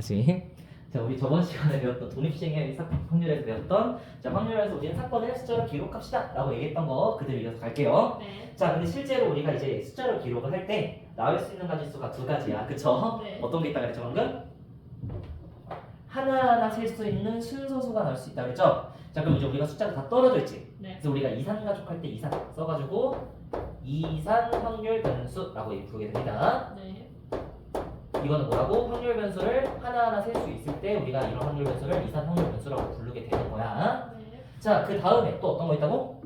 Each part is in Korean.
다시. 자, 우리 저번 시간에 배웠던 독립시행의 확률에서 배웠던 자, 확률에서 우리는 사건을 숫자로 기록합시다 라고 얘기했던 거 그대로 이어서 갈게요. 네. 자, 근데 실제로 우리가 이제 숫자로 기록을 할 때 나올 수 있는 가지수가 두 가지야. 그쵸? 네. 어떤 게 있다 그랬죠 방금? 하나하나 셀 수 있는 순서수가 나올 수 있다 그랬죠? 자, 그럼 이제 우리가 숫자가 다 떨어져 있지? 네. 그래서 우리가 이산 가족할 때 이산 써가지고 이산 확률 변수라고 부르게 됩니다. 네. 이거는 뭐라고? 확률 변수를 하나하나 셀 수 있을 때 우리가 이런 확률 변수를 이산 확률 변수라고 부르게 되는 거야. 네. 자, 그 다음에 또 어떤 거 있다고?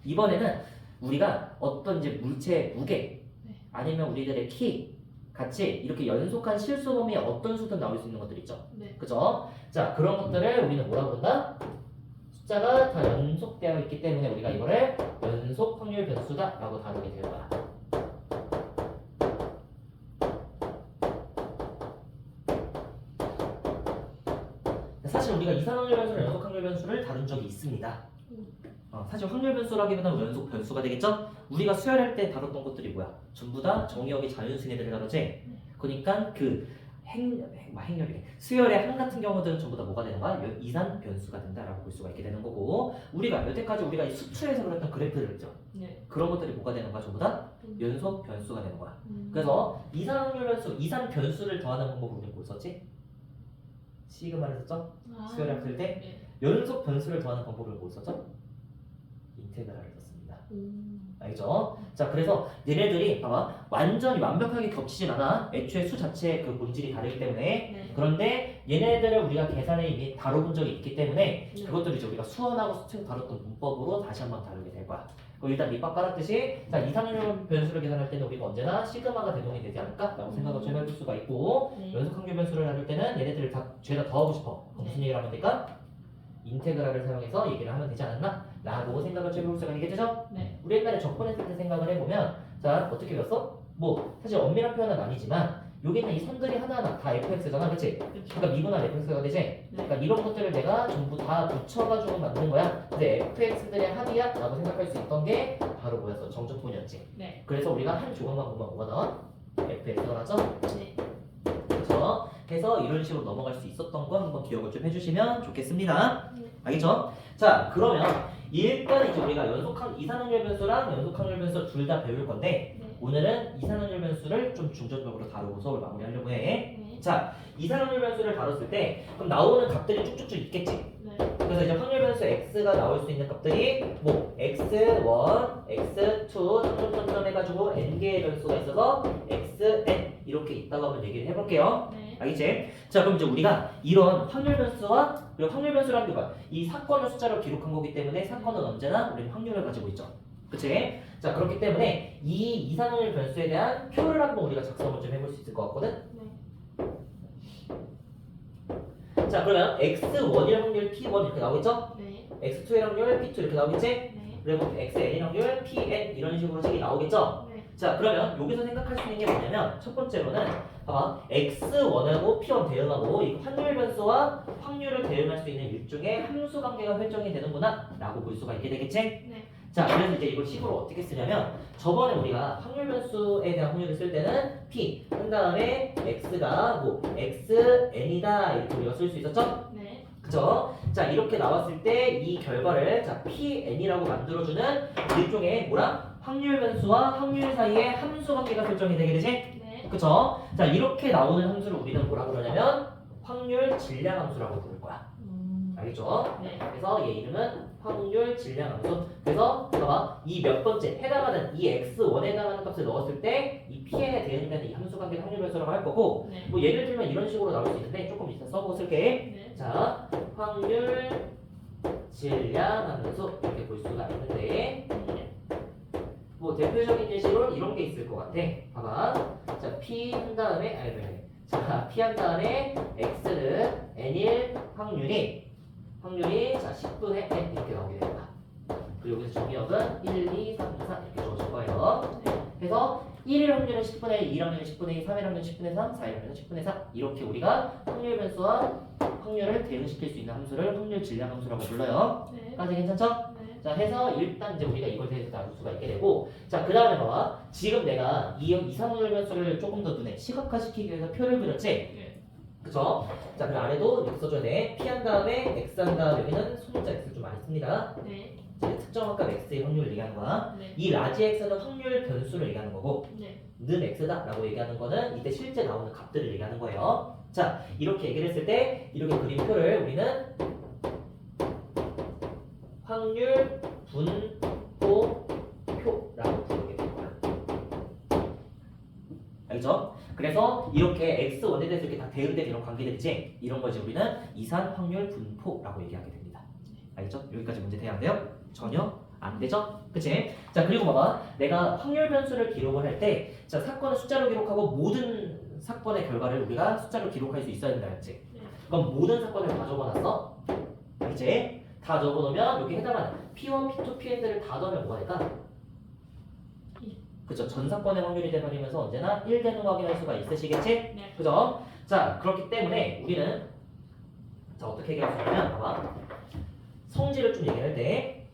이번에는 우리가 어떤 이제 물체의 무게 네. 아니면 우리들의 키 같이 이렇게 연속한 실수 범위에 어떤 수든 나올 수 있는 것들 있죠. 네. 그죠? 자, 그런 것들을 우리는 뭐라고 부른다? 숫자가 다 연속되어 있기 때문에 우리가 이거를 연속 확률 변수다 라고 다루게 될 거야. 사실 우리가 이산 확률 변수를 연속 확률 변수를 다룬 적이 있습니다. 사실 확률 변수라기보다는 연속 변수가 되겠죠? 우리가 수열할 때 다뤘던 것들이 뭐야? 전부 다 정의역이 자연수인애들을 다루지? 그러니까 그 행렬이래. 수열의 항 같은 경우들은 전부 다 뭐가 되는 거야? 이산 변수가 된다라고 볼 수가 있게 되는 거고, 우리가 여태까지 우리가 이 수투에서 그렸던 그래프들 있죠? 네. 그런 것들이 뭐가 되는 거야? 전부 다 연속 변수가 되는 거야. 음. 그래서 이산 확률 변수, 이산 변수를 더하는 방법을 우리는 뭐 썼지? 시그마를 썼죠? 수열을 풀 때 네. 연속 변수를 더하는 방법을 뭐 썼죠? 인테그랄을 썼습니다. 알죠? 자, 그래서 얘네들이 봐봐 완전히 완벽하게 겹치진 않아. 애초에 수 자체의 그 본질이 다르기 때문에. 네. 그런데 얘네들을 우리가 계산에 이미 다뤄본 적이 있기 때문에 네. 그것들을 이제 우리가 수원하고 수층 다뤘던 문법으로 다시 한번 다루게 될 거야. 그럼 일단 밑밥 깔았듯이 자, 이상률 변수를 계산할 때는 우리가 언제나 시그마가 대동이 되지 않을까? 라고 생각을 좀 해볼 수가 있고, 네. 연속 확률 변수를 다룰 때는 얘네들을 다 죄다 더하고 싶어. 그럼 무슨 얘기를 하면 될까? 인테그랄을 사용해서 얘기를 하면 되지 않았나? 라고 생각을 좀 해볼 수가 있게 되죠? 네. 우리 옛날에 접근했을 때 생각을 해보면 자, 어떻게 배웠어? 뭐 사실 엄밀한 표현은 아니지만 여기 있는 이 선들이 하나하나 다 fx잖아, 그치? 그렇죠. 그러니까 미분한 fx가 되지? 그러니까 이런 것들을 내가 전부 다 붙여가지고 만든 거야. 근데 fx들의 합이야? 라고 생각할 수 있던 게 바로 뭐였어? 정적분이었지. 네. 그래서 우리가 한 조각만 보면 뭐가 나와? fx가 나죠? 네. 그렇죠? 해서 이런 식으로 넘어갈 수 있었던 거 한번 기억을 좀 해주시면 좋겠습니다. 알겠죠? 자, 그러면 일단 이제 우리가 이산확률 변수랑 연속확률 변수 둘 다 배울 건데 네. 오늘은 이산확률 변수를 좀 중점적으로 다루고 수업을 마무리하려고 해. 네. 자, 이산확률 변수를 다뤘을 때 그럼 나오는 값들이 쭉쭉쭉 있겠지. 네. 그래서 이제 확률 변수 x가 나올 수 있는 값들이 뭐 x1, x2 점점점점 해가지고 n개의 변수가 있어서 xn 이렇게 있다고 한번 얘기를 해볼게요. 네. 알겠지? 자, 그럼 이제 우리가 이런 확률 변수와 그리고 확률 변수라는 게 뭐야? 이 사건을 숫자로 기록한 거기 때문에 사건은 언제나 우리는 확률을 가지고 있죠. 그치? 자, 그렇기 때문에 이 이산확률 변수에 대한 표를 한번 우리가 작성을 좀 해볼 수 있을 것 같거든? 네. 자, 그러면 x1일 확률 p1 이렇게 나오겠죠? 네. x2일 확률 p2 이렇게 나오겠지? 네. 그리고 xn일 확률 pn 이런 식으로 식이 나오겠죠? 네. 자, 그러면 여기서 생각할 수 있는 게 뭐냐면 첫 번째로는 봐봐 x1하고 p1 대응하고 이 확률 변수와 확률을 대응할 수 있는 일종의 함수 관계가 설정이 되는구나 라고 볼 수가 있게 되겠지? 네. 자, 그래서 이제 이걸 식으로 어떻게 쓰냐면 저번에 우리가 확률 변수에 대한 확률을 쓸 때는 p 한 다음에 x가 뭐 xn이다 이렇게 우리가 쓸 수 있었죠? 네. 그죠? 자, 이렇게 나왔을 때 이 결과를 자 pn이라고 만들어주는 일종의 뭐라? 확률 변수와 확률 사이에 함수 관계가 설정이 되게 되지? 네. 그쵸? 자, 이렇게 나오는 함수를 우리는 뭐라 그러냐면 확률 질량 함수라고 부를 거야. 알겠죠? 네. 그래서 얘 이름은 확률 질량 함수. 그래서 봐봐, 이 몇 번째 해당하는 이 x1에 해당하는 값을 넣었을 때 이 pn에 대응되는 이 함수 관계 확률 변수라고 할 거고, 네. 뭐 예를 들면 이런 식으로 나올 수 있는데 조금 이따 써보고 쓸게. 네. 자, 확률 질량 함수 이렇게 볼 수가 있는데 뭐 대표적인 예시로 이런 게 있을 것 같아. 봐봐. 자, p 한 다음에 자, p 한 다음에 x는 n일 확률이 자 10분의 n 이렇게 나오게 됩니다. 그리고 여기서 정의역은 1, 2, 3, 4 이렇게 적어줄 거예요. 그래서 1일 확률은 10분의 1, 2일 확률은 10분의 2, 3일 확률은 10분의 3, 4일 확률은 10분의 4 이렇게 우리가 확률 변수와 확률을 대응시킬 수 있는 함수를 확률 질량 함수라고 불러요. 네. 까지 괜찮죠? 네. 자, 해서 일단 이제 우리가 이걸 대해서 나눌 수가 있게 되고, 자, 그 다음에 봐봐. 지금 내가 이 이상확률 변수를 조금 더 눈에 시각화시키기 위해서 표를 그렸지? 네. 그쵸? 자, 그 아래도 이렇게 써줘야 돼. P 한 다음에 X 한 다음에 여기는 소문자 X를 좀 많이 씁니다. 네. 이제 특정 값 X의 확률을 얘기하는 거야. 네. 이 라지 X는 확률 변수를 얘기하는 거고 네. 는 X다 라고 얘기하는 거는 이때 실제 나오는 값들을 얘기하는 거예요. 자, 이렇게 얘기를 했을 때 이렇게 그린 표를 우리는 확률 분포 표라고 부르게 될 거야. 알죠? 그래서 이렇게 X1에 대해서 이렇게 다 대응된 이런 관계들이지 이런 걸 이제 우리는 이산 확률 분포라고 얘기하게 됩니다. 알겠죠? 여기까지 문제 돼야 안 돼요? 전혀 안 되죠? 그치? 자, 그리고 봐봐. 내가 확률 변수를 기록을 할 때 자, 사건을 숫자로 기록하고 모든 사건의 결과를 우리가 숫자로 기록할 수 있어야 된다 했지? 그럼 모든 사건을 다 적어놨어? 알지? 다 적어놓으면 여기 해당하는 P1, P2, Pn들을 다 더하면 뭐가 될까? 그쵸? 전 사건의 확률이 돼버리면서 언제나 1 되는 거 확인할 수가 있으시겠지? 네. 그죠? 자, 그렇기 때문에 우리는 자, 어떻게 얘기할 수 있냐면 봐봐. 성질을 좀 얘기할 때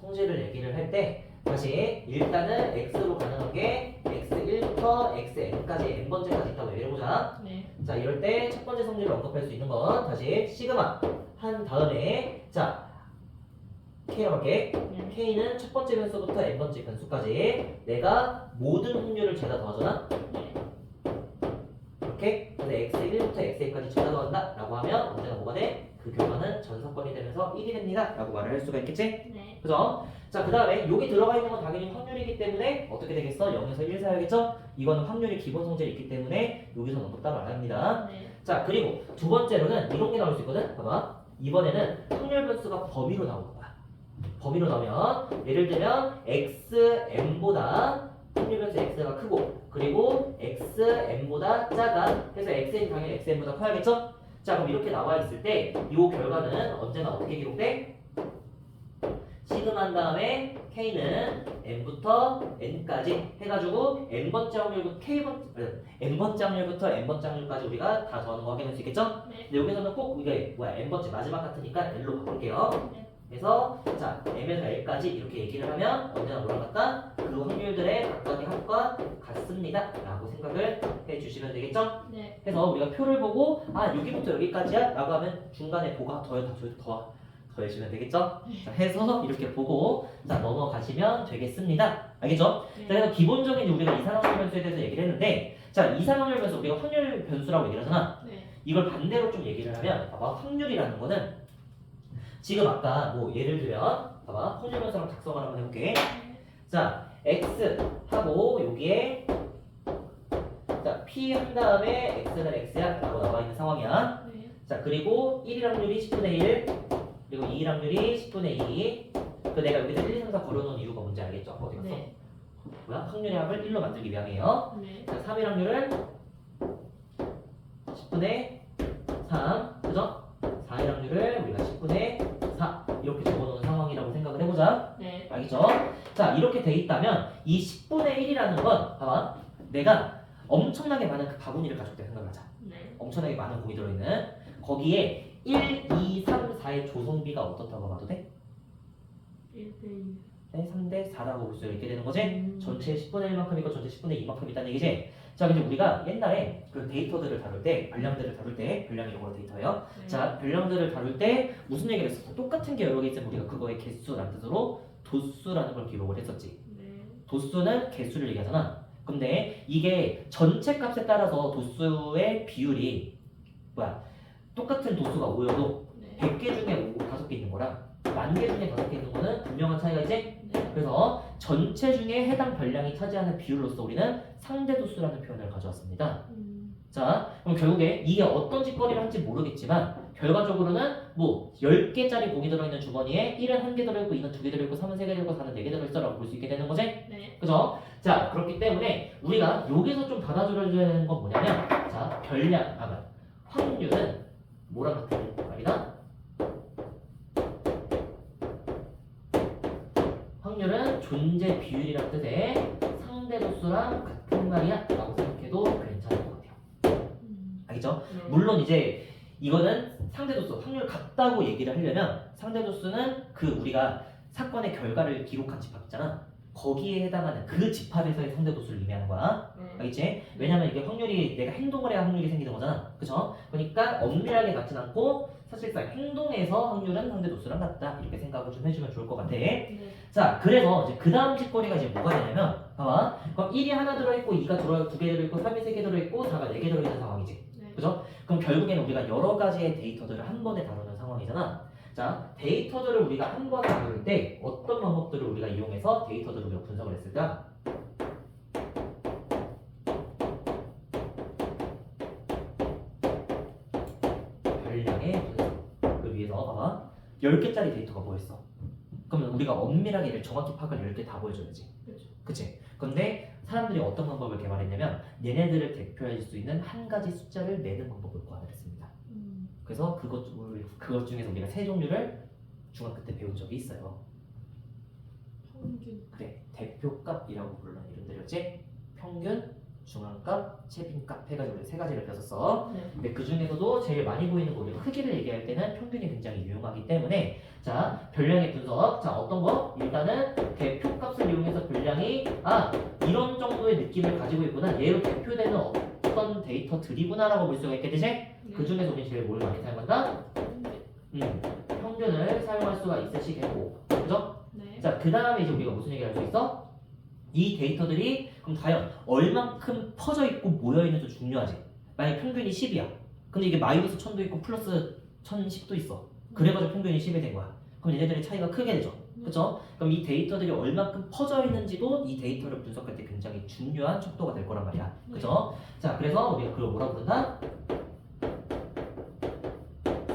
성질을 얘기를 할 때 다시 일단은 x로 가능한 게 x1부터 xn까지 n번째까지 있다고 얘기를 해보자. 네. 자, 이럴 때 첫 번째 성질을 언급할 수 있는 건 다시 시그마 한 다음에 자 k라고 할게. 네. k는 첫 번째 변수부터 n번째 변수까지 내가 모든 확률을 죄다 더하잖아. 네. 이렇게 그래서 x1부터 xn까지 죄다 더한다 라고 하면 언제나 뭐가 돼? 그 결과는 전사건이 되면서 1이 됩니다 라고 말을 할 수가 있겠지? 네. 그죠? 자, 그 다음에 여기 들어가 있는 건 당연히 확률이기 때문에 어떻게 되겠어? 0에서 1 사야겠죠? 이거는 확률이 기본 성질이 있기 때문에 여기서 언급 따로 안 합니다. 네. 자, 그리고 두 번째로는 이런 게 나올 수 있거든? 봐봐. 이번에는 확률 변수가 범위로 나오는 거야. 범위로 나오면 예를 들면 xm보다 확률 변수 x가 크고 그리고 xm보다 작아. 그래서 xn 당연히 xm보다 커야겠죠? 자, 그럼 이렇게 나와 있을 때 이 결과는 언제나 어떻게 기록돼? 시그마 한 다음에 k는 n부터 n까지 해가지고 n번째 확률부터 n번째 확률부터 n번째 확률까지 우리가 다 더하는 거 확인할 수 있겠죠? 네. 근데 여기서는 꼭 이게 뭐야 n번째 마지막 같으니까 n로 바꿀게요. 네. 그래서 자 m에서 l까지 이렇게 얘기를 하면 언제나 뭐랑 같다? 그 확률들의 각각의 합과 같습니다 라고 생각을 해주시면 되겠죠? 네. 그래서 우리가 표를 보고 아 여기부터 여기까지야? 라고 하면 중간에 보가 더해주면 되겠죠? 자, 해서 이렇게 보고 자 넘어가시면 되겠습니다. 알겠죠? 자, 그래서 기본적인 우리가 이산확률 변수에 대해서 얘기를 했는데 자 이산확률 변수 우리가 확률 변수라고 얘기를 하잖아. 네. 이걸 반대로 좀 얘기를 하면 봐봐 확률이라는 거는 지금 아까 뭐 예를 들면 봐봐 확률 변수랑 작성을 한번 해볼게. 자 x 하고 여기에 자 p 한 다음에 x는 x야 라고 나와 있는 상황이야. 네. 자 그리고 1일 확률이 10분의 1 그리고 2일 확률이 10분의 2 그 내가 여기서 1, 2, 3, 4 걸어놓은 이유가 뭔지 알겠죠? 어디 갔어? 네. 뭐야? 확률의 합을 1로 만들기 위함이에요. 네. 자 3일 확률은 10분의 3 그죠? 4일 확률을 우리가 10분의 4 이렇게 적어놓은 상황이라고 생각을 해보자. 네. 알겠죠? 자 이렇게 돼 있다면 이 10분의 1이라는 건 봐봐 내가 엄청나게 많은 그 바구니를 가지고 있다 생각하자. 네. 엄청나게 많은 공이 들어있는 거기에 1, 2, 3, 4의 조성비가 어떻다고 봐도 돼? 1대2. 네, 3대 4라고 볼 수 있게 되는 거지? 전체 10분의 1만큼이고 전체 10분의 2만큼 있다는 얘기지? 자 근데 우리가 옛날에 그 데이터들을 다룰 때 별량들을 다룰 때 별량이 이런 거 데이터예요. 네. 자 별량들을 다룰 때 무슨 얘기를 했었어? 똑같은 게 여러 개 있으면 우리가 그거의 개수라는 뜻으로 도수라는 걸 기록을 했었지. 네. 도수는 개수를 얘기하잖아. 근데 이게 전체 값에 따라서 도수의 비율이 뭐야? 똑같은 도수가 5여도 네. 100개 중에 5개 있는 거랑 10,000개 중에 5개 있는 거는 분명한 차이가 있지? 네. 그래서 전체 중에 해당 별량이 차지하는 비율로서 우리는 상대도수라는 표현을 가져왔습니다. 자, 그럼 결국에 이게 어떤 짓거리를 할지 모르겠지만 결과적으로는 뭐 10개짜리 공이 들어있는 주머니에 1은 1개 들어있고 2는 2개 들어있고 3은 3개 들어있고 4는 4개 들어있어 라고 볼 수 있게 되는 거지? 네. 그죠? 자, 그렇기 때문에 우리가 여기서 좀 받아줘야 되는 건 뭐냐면 자, 확률은 뭐랑 같은 말이다? 확률은 존재 비율이라는 뜻의 상대도수랑 같은 말이야 라고 생각해도 괜찮을 것 같아요. 알겠죠? 네. 물론 이제 이거는 상대도수 확률 같다고 얘기를 하려면 상대도수는 그 우리가 사건의 결과를 기록한 집합 있잖아. 거기에 해당하는 그 집합에서의 상대도수를 의미하는 거야. 알겠지? 왜냐면 이게 확률이 내가 행동을 해야 확률이 생기는 거잖아. 그쵸? 그러니까 엄밀하게 같진 않고 사실상 행동에서 확률은 상대도수랑 같다. 이렇게 생각을 좀 해주면 좋을 것 같아. 자, 그래서 이제 그 다음 짓거리가 이제 뭐가 되냐면 봐봐. 그럼 1이 하나 들어있고 2가 두 개 들어있고 3이 3개 들어있고 4가 4개 들어있는 상황이지. 그죠? 그럼 결국에는 우리가 여러 가지의 데이터들을 한 번에 다루는 상황이잖아. 자, 데이터들을 우리가 한 번에 다룰 때 어떤 방법들을 우리가 이용해서 데이터들을 우리가 분석을 했을까? 별량의 분석을 위해서 봐봐. 10개짜리 데이터가 뭐였어? 그러면 우리가 엄밀하게 얘를 정확히 파악을 10개 다 보여줘야지. 그치? 근데 사람들이 어떤 방법을 개발했냐면 얘네들을 대표할 수 있는 한 가지 숫자를 내는 방법을 고안을 했습니다. 그래서 그것 중에서 우리가 세 종류를 중학교 때 배운 적이 있어요. 평균. 그래, 대표값이라고 부르는 이름들이었지. 평균, 중앙값, 최빈값 해가지고 우리 세 가지를 배웠었어. 근데 그 중에서도 제일 많이 보이는 거 우리가 크기를 얘기할 때는 평균이 굉장히 유용하기 때문에 자, 별량의 분석. 자, 어떤 거? 일단은 대표값을 이용해서 별량이 이런 정도의 느낌을 가지고 있구나. 얘로 대표되는 어떤 데이터들이구나라고 볼 수가 있게 되지? 그 중에서 우리 제일 뭘 많이 사용한다? 평균을 사용할 수가 있으시겠고, 그죠? 자, 그 다음에 이제 우리가 무슨 얘기를 할 수 있어? 이 데이터들이 그럼 과연 얼만큼 퍼져 있고 모여 있는지 중요하지. 만약 평균이 10이야. 근데 이게 마이너스 1000도 있고 플러스 1010도 있어. 그래가지고 평균이 10이 된 거야. 그럼 얘네들의 차이가 크게 되죠. 그죠? 그럼 이 데이터들이 얼만큼 퍼져 있는지도 이 데이터를 분석할 때 굉장히 중요한 척도가 될 거란 말이야. 그죠? 자, 그래서 우리가 그걸 뭐라고 부른다?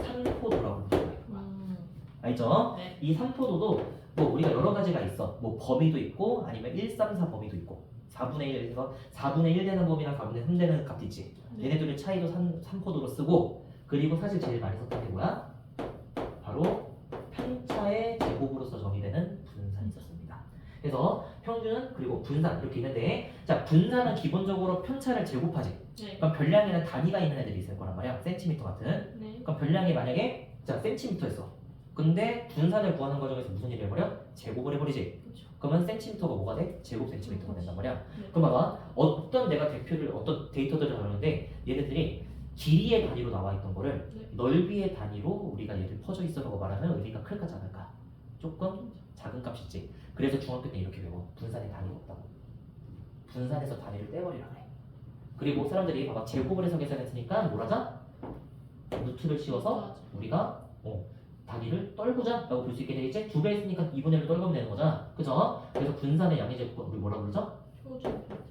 산포도라고 부르는 거야. 알죠? 이 산포도도 뭐 우리가 여러 가지가 있어. 뭐 범위도 있고 아니면 134 범위도 있고 4분의 1에서 4분의 1 되는 범위랑 4분의 3 되는 값도 있지. 얘네들의 차이도 산포도로 쓰고 그리고 사실 제일 많이 썼던 게 뭐야? 바로 편차의 제곱으로서 정의되는 분산이 있었습니다. 그래서 평균 그리고 분산 이렇게 있는데 자, 분산은 기본적으로 편차를 제곱하지. 그럼 별량에는 단위가 있는 애들이 있을 거란 말이야. 센티미터 같은. 그럼 별량이 만약에 자 센티미터였어. 근데 분산을 구하는 과정에서 무슨 일을 해버려? 제곱을 해버리지. 그러면 센티미터가 뭐가 돼? 제곱 센티미터가 된단 말이야. 그럼 봐봐. 어떤 내가 어떤 데이터들을 다루는데 얘네들이 길이의 단위로 나와 있던 거를 넓이의 단위로 우리가 얘를 퍼져 있어라고 말하면 의미가 클까 작을까? 조금 작은 값이지. 그래서 중학교 때 이렇게 배워. 분산의 단위가 없다고. 분산해서 단위를 떼버리라 그래. 그리고 사람들이 봐봐. 제곱을 해서 계산했으니까 뭐라자? 루트를 씌워서 우리가 단위를 떨구자 라고 볼 수 있게 되겠지? 2배 했으니까 2분의 1로 떨구면 되는 거잖아. 그죠? 그래서 분산의 양의 제곱 우리 뭐라 그러죠?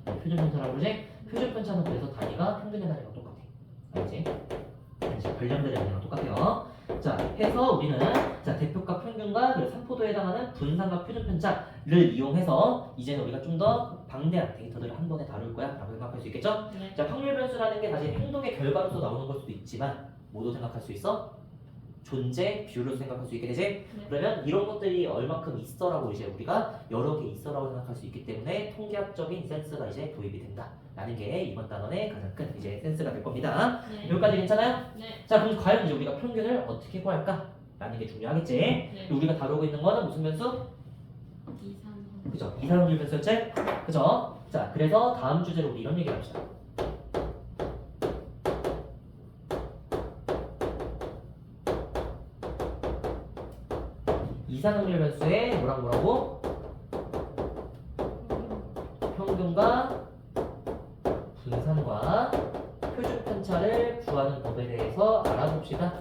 표준 편차라고 그러지? 표준 편차는 그래서 단위가 평균의 단위가 똑같아. 알지? 별량들의 단위가 똑같아요. 자, 해서 우리는 자 대표값 평균과 그리고 산포도에 해당하는 분산과 표준 편차를 이용해서 이제는 우리가 좀 더 방대한 데이터들을 한 번에 다룰 거야 라고 생각할 수 있겠죠? 자, 확률 변수라는 게 사실 행동의 결과로서 나오는 걸 수도 있지만 뭐도 생각할 수 있어? 존재, 비율로 생각할 수 있게 되지? 그러면 이런 것들이 얼마큼 있어라고 이제 우리가 여러 개 있어라고 생각할 수 있기 때문에 통계학적인 센스가 이제 도입이 된다 라는 게 이번 단원의 가장 큰 이제 센스가 될 겁니다. 여기까지 괜찮아요? 자, 그럼 과연 이제 우리가 평균을 어떻게 구할까? 라는 게 중요하겠지? 우리가 다루고 있는 거는 무슨 변수? 그죠? 이산화탄소 변수였지? 그죠? 자, 그래서 다음 주제로 우리 이런 얘기 합시다. 이산화탄소 변수의 뭐라고? 평균과 분산과 표준 편차를 구하는 법에 대해서 알아봅시다.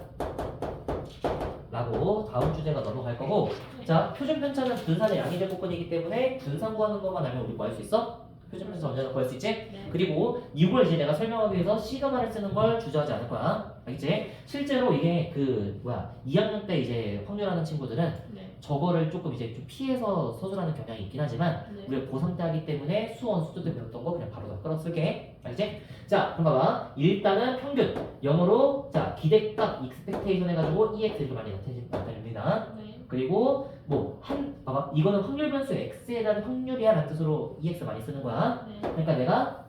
라고 다음 주제가 넘어갈 거고, 자, 표준 편차는 분산의 양의 제곱근이기 때문에 분산 구하는 것만 알면 우리 뭐 할 수 있어? 표준 편차 언제나 구할 수 있지? 그리고 이걸 이제 내가 설명하기 위해서 시그마를 쓰는 걸 주저하지 않을 거야. 알겠지? 실제로 이게 2학년 때 이제 확률하는 친구들은 저거를 조금 이제 좀 피해서 서술하는 경향이 있긴 하지만 우리가 고3 때 하기 때문에 수원 수도 때 배웠던 거 그냥 바로 다 끌어 쓸게. 알겠지? 자, 그럼 봐봐. 일단은 평균 영어로 자 기대값 expectation 해가지고 EX 이렇게 많이 나타냅니다. 그리고 봐봐. 이거는 확률 변수 X에 대한 확률이야 라는 뜻으로 EX 많이 쓰는 거야. 그러니까 내가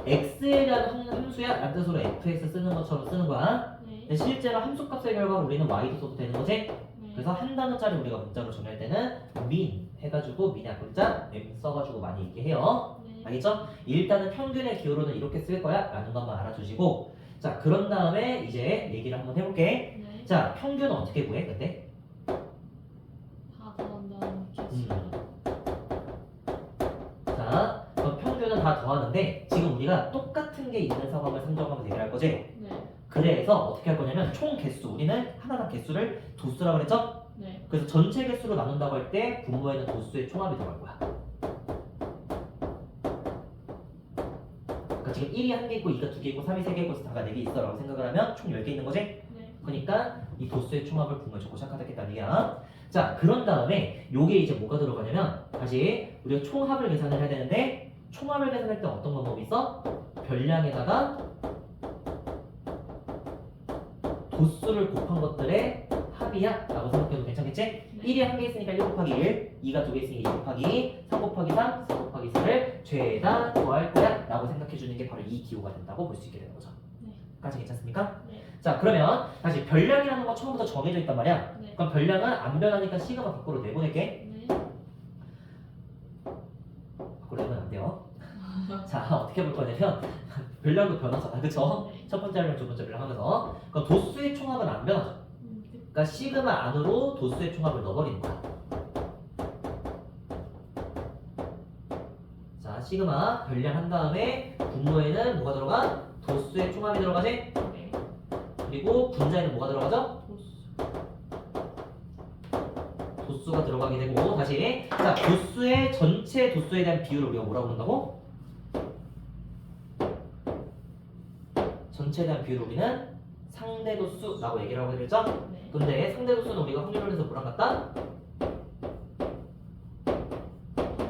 X에 대한 함수야 라는 뜻으로 FX 쓰는 것처럼 쓰는 거야. 근데 실제로 함수값의 결과를 우리는 y도 써도 되는 거지? 네. 그래서 한 단어짜리 우리가 문자로 정리할 때는 min 해가지고 min의 앞글자 m 써가지고 많이 얘기해요. 네. 알겠죠? 일단은 평균의 기호로는 이렇게 쓸 거야 라는 것만 알아주시고, 자 그런 다음에 이제 얘기를 한번 해볼게. 네. 자 평균은 어떻게 구해 근데? 다 더한 다음 개수. 자 그럼 평균은 다 더하는데 지금 우리가 똑같은 게 있는 상황을 상정하면서 얘기를 할 거지? 네. 그래서 어떻게 할 거냐면 총 개수, 우리는 하나당 개수를 도수라고 그랬죠? 네. 그래서 그래서 전체 개수로 나눈다고 할 때 분모에는 도수의 총합이 들어갈 거야. 그러니까 지금 1이 1개 있고 2가 2개 있고 3이 3개 있고 4가 4개 있어 라고 생각을 하면 총 10개 있는 거지? 네. 그러니까 이 도수의 총합을 분모에 적고 시작하겠다는 얘기야. 자 그런 다음에 요게 이제 뭐가 들어가냐면 다시 우리가 총합을 계산을 해야 되는데 총합을 계산할 때 어떤 방법이 있어? 별량에다가 도수를 곱한 것들의 합이야 라고 생각해도 괜찮겠지? 네. 1이 1개 있으니까 1 곱하기 1, 2가 2개 있으니까 2 곱하기 2, 3 곱하기 3, 4 곱하기 4를 죄다 더할 거야 라고 생각해주는 게 바로 이 기호가 된다고 볼 수 있게 되는 거죠. 네. 까지 괜찮습니까? 네. 자 그러면 다시 별량이라는 건 처음부터 정해져 있단 말이야. 네. 그럼 별량은 안 변하니까 시그마 밖으로 내보낼게. 네. 밖으로 내보내면 안 돼요. 자 어떻게 볼 거냐면 별량도 변하잖아 그쵸? 네. 첫 번째 별량 두 번째 별량 하면서 그럼 도수의 총합은 안 변하죠. 그러니까 시그마 안으로 도수의 총합을 넣어버리는 거야. 자 시그마 별량 한 다음에 분모에는 뭐가 들어가? 도수의 총합이 들어가지? 네. 그리고 분자에는 뭐가 들어가죠? 도수. 도수가 들어가게 되고 다시 자 도수의 전체 도수에 대한 비율을 우리가 뭐라고 부른다고? 전체에 대한 비율을 우리는 상대 도수라고 얘기를 하고 그랬죠? 네. 근데 상대 도수는 우리가 확률을 해서 뭐랑 같다?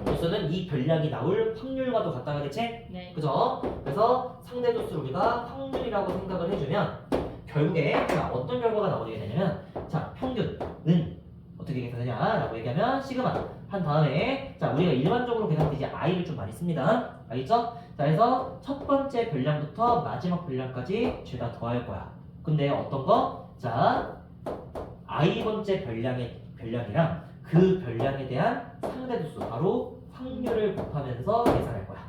도수는 이 별량이 나올 확률과도 같다 그랬지? 네. 그죠? 그래서 상대 도수를 우리가 확률이라고 생각을 해주면 결국에 자 어떤 결과가 나오게 되냐면 자 평균은 어떻게 계산하냐라고 얘기하면 시그마 한 다음에 자 우리가 일반적으로 계산할 때 이제 i를 좀 많이 씁니다. 알겠죠? 자 그래서 첫 번째 별량부터 마지막 별량까지 죄다 더할 거야. 근데 어떤 거? 자 i 번째 별량이랑 그 별량에 대한 상대 도수 바로 확률을 곱하면서 계산할 거야.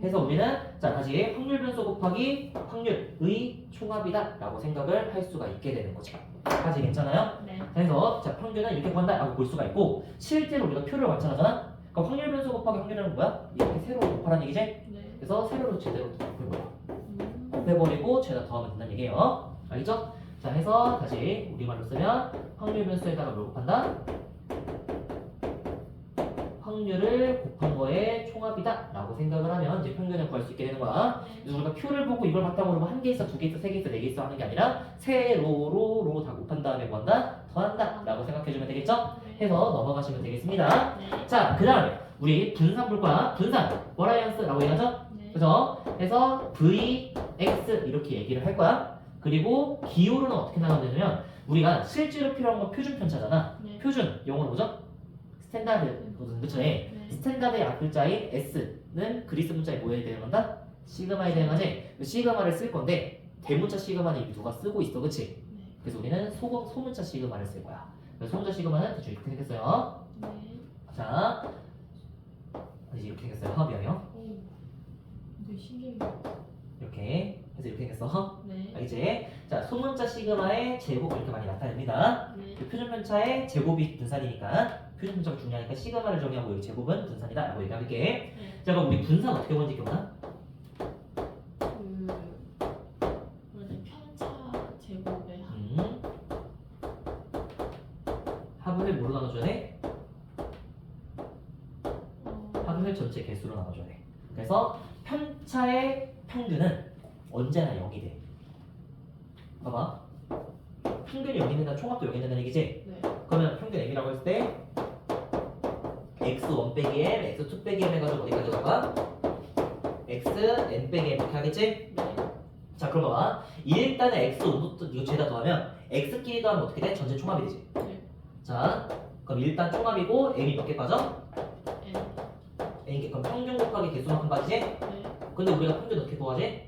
해서 우리는 자 다시 확률 변수 곱하기 확률의 총합이다 라고 생각을 할 수가 있게 되는 거죠. 까지 괜찮아요? 네. 그래서 자 평균은 이렇게 구한다 라고 볼 수가 있고 실제로 우리가 표를 완성하잖아? 그럼 확률 변수 곱하기 확률은 뭐야? 이렇게 세로로 곱하라는 얘기지? 네. 그래서 세로로 제대로 곱해버려. 곱해버리고 죄다 더하면 된다는 얘기예요. 알겠죠? 자 해서 다시 우리말로 쓰면 확률 변수에다가 뭘 곱한다? 확률을 곱한 거에 총합이다 라고 생각을 하면 이제 평균을 구할 수 있게 되는 거야. 그래서 우리가 표를 보고 이걸 봤다고 그러면 한 개 있어, 두 개 있어, 세 개 있어, 네 개 있어 하는 게 아니라 세로로 다 곱한 다음에 뭐한다? 더한다 라고 생각해주면 되겠죠? 네. 해서 넘어가시면 되겠습니다. 네. 자 그 다음에 우리 분산 볼 거야. 분산 버라이언스라고 얘기하죠? 네. 그죠? 해서 v, x 이렇게 얘기를 할 거야. 그리고 기호로는 어떻게 나가면 되냐면 우리가 실제로 필요한 건 표준 편차잖아. 네. 표준 영어로 뭐죠? 스탠다드거든, 그쵸? 네. 스탠다드의 앞글자인 s는 그리스 문자에 뭐에 대응한다? 시그마에 대응하지? 시그마를 쓸 건데 대문자 시그마는 이미 누가 쓰고 있어, 그치? 네. 그래서 우리는 소문자 시그마를 쓸 거야. 그래서 소문자 시그마는 대충 이렇게 생겼어요. 네. 자, 이제 이렇게 생겼어요. 미안해요. 오. 되게 신기해. 이렇게 해서 이렇게 생겼어. 네. 알겠지? 자, 소문자 시그마의 제곱 이렇게 많이 나타냅니다. 네. 표준 편차의 제곱이 분산이니까 표준 편차가 중요하니까 시그마를 정의하고 여기 제곱은 분산이다 라고 얘기할게. 네. 자 그럼 우리 분산 어떻게 보는지 기억나? 원래 편차 제곱의 합. 합을 뭐로 나눠줘야 돼? 어, 합을 전체 개수로 나눠줘야 돼. 그래서 편차의 평균은 언제나 0이 돼. 봐봐. 평균이 0이 된다는 총합도 0이 된다는 얘기지? 네. 그러면 평균 m이라고 했을 때 x1 빼기 m, x2 빼기 m 해가지고 어디까지 가가? x, n 빼기 m 이렇게 하겠지? 네. 자 그럼 봐봐. 일단은 x5부터 이거 죄다 더하면 x끼리 더하면 어떻게 돼? 전체 총합이 되지? 네. 자 그럼 일단 총합이고 m이 몇 개 빠져? N. n개. 그럼 평균 곱하기 개수만큼 빠지지? 네. 근데 우리가 평균 어떻게 구하지?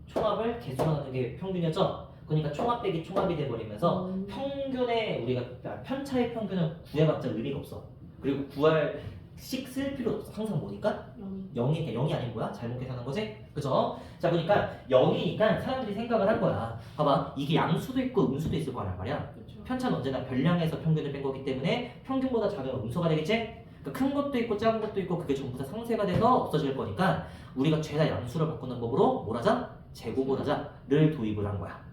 총합을 개수로 하는 게 평균이었죠? 그러니까 총합 빼기 총합이 돼버리면서 평균의 우리가 편차의 평균을 구해봤자 의미가 없어. 그리고 구할 식 쓸 필요도 없어. 항상 뭐니까? 0이 아닌 거야? 잘못 계산한 거지? 그죠? 자, 그러니까 0이니까 사람들이 생각을 할 거야. 봐봐, 이게 양수도 있고 음수도 있을 거란 말이야. 그렇죠. 편차는 언제나 별량에서 평균을 뺀 거기 때문에 평균보다 작은 음수가 되겠지? 그러니까 큰 것도 있고 작은 것도 있고 그게 전부 다 상쇄가 돼서 없어질 거니까 우리가 죄다 양수를 바꾸는 법으로 뭘 하자? 제곱을 하자를 도입을 한 거야.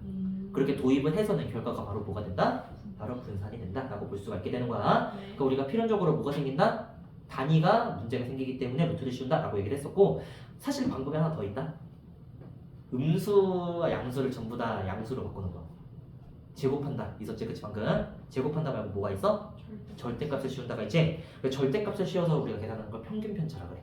그렇게 도입을 해서는 결과가 바로 뭐가 된다? 바로 분산이 된다라고 볼 수가 있게 되는 거야. 네. 그러니까 우리가 필연적으로 뭐가 생긴다? 단위가 문제가 생기기 때문에 루트를 씌운다라고 얘기를 했었고 사실 방법이 하나 더 있다. 음수와 양수를 전부 다 양수로 바꾸는 거. 제곱한다 있었지, 그치 방금? 제곱한다 말고 뭐가 있어? 절대값을 씌운다가 있지. 그 절대값을 씌워서 우리가 계산하는 걸 평균 편차라 그래.